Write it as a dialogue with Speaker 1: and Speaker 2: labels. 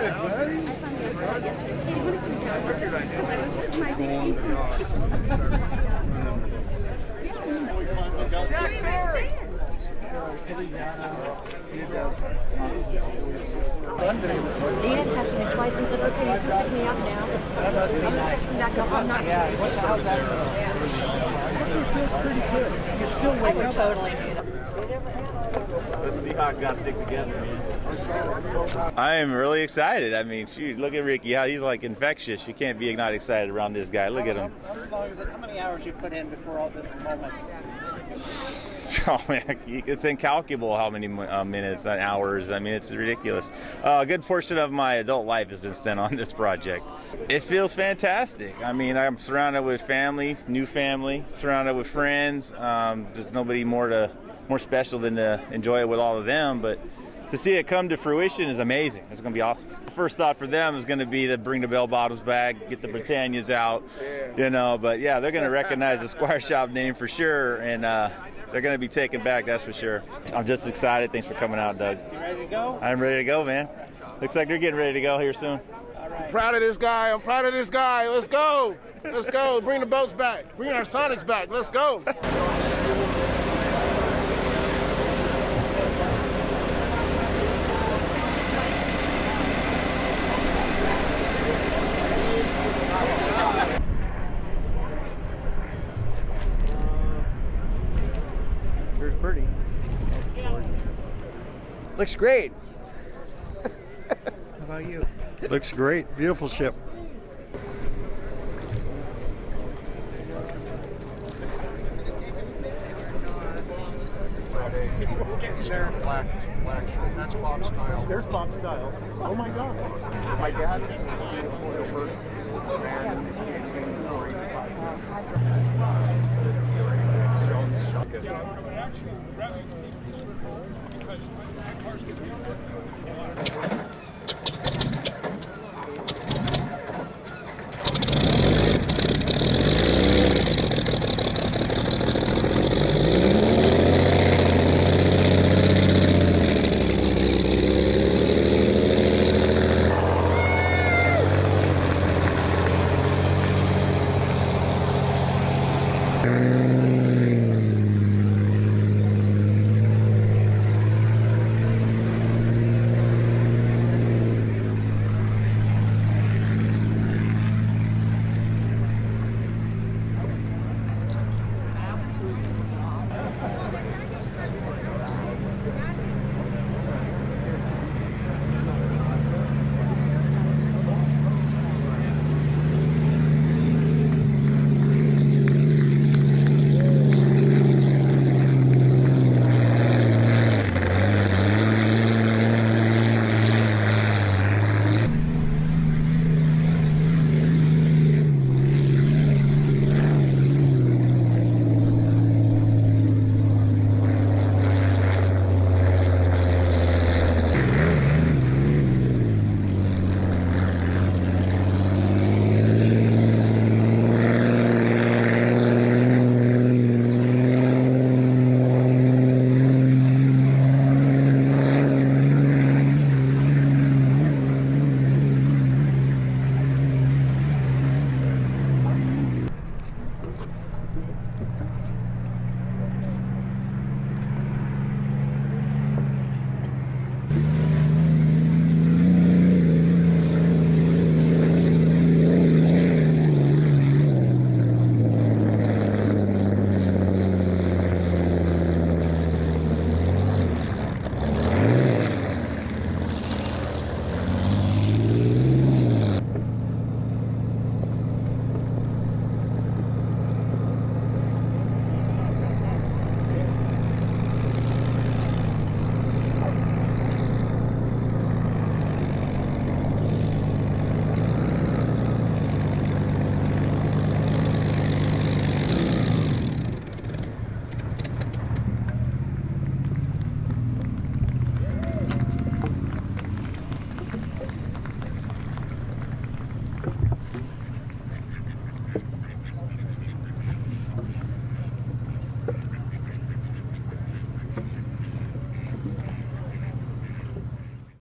Speaker 1: Dana texted me twice and said, okay, you can pick me up now. I'm going to text him back up. I'm not sure. What the hell's that? Pretty good. You're still waking up. I would totally do that.
Speaker 2: Let's see how it got stick together, man. I am really excited. I mean, shoot, look at Ricky, how he's like infectious. You can't be not excited around this guy. Look at him.
Speaker 3: How many hours you put in before all this moment?
Speaker 2: Oh man, it's incalculable how many minutes and hours. I mean, it's ridiculous. A good portion of my adult life has been spent on this project. It feels fantastic. I mean, I'm surrounded with family, new family, surrounded with friends. There's nobody more special than to enjoy it with all of them, but to see it come to fruition is amazing. It's going to be awesome. The first thought for them is going to be to bring the bell bottoms back, get the Britannias out, you know. But yeah, they're going to recognize the Squire Shop name for sure, and they're going to be taken back, that's for sure. I'm just excited. Thanks for coming out, Doug.
Speaker 3: You ready to go?
Speaker 2: I'm ready to go, man. Looks like they're getting ready to go here soon.
Speaker 3: All right.
Speaker 4: Proud of this guy. I'm proud of this guy. Let's go. Let's go. Bring the boats back. Bring our Sonics back. Let's go.
Speaker 2: Pretty.
Speaker 5: Looks great. How about you? Looks great. Beautiful ship.
Speaker 4: Black shirt. That's Bob Style.
Speaker 5: There's Bob Style. Oh my God.
Speaker 4: My dad used to be a Florida person, and he's been for 85 years.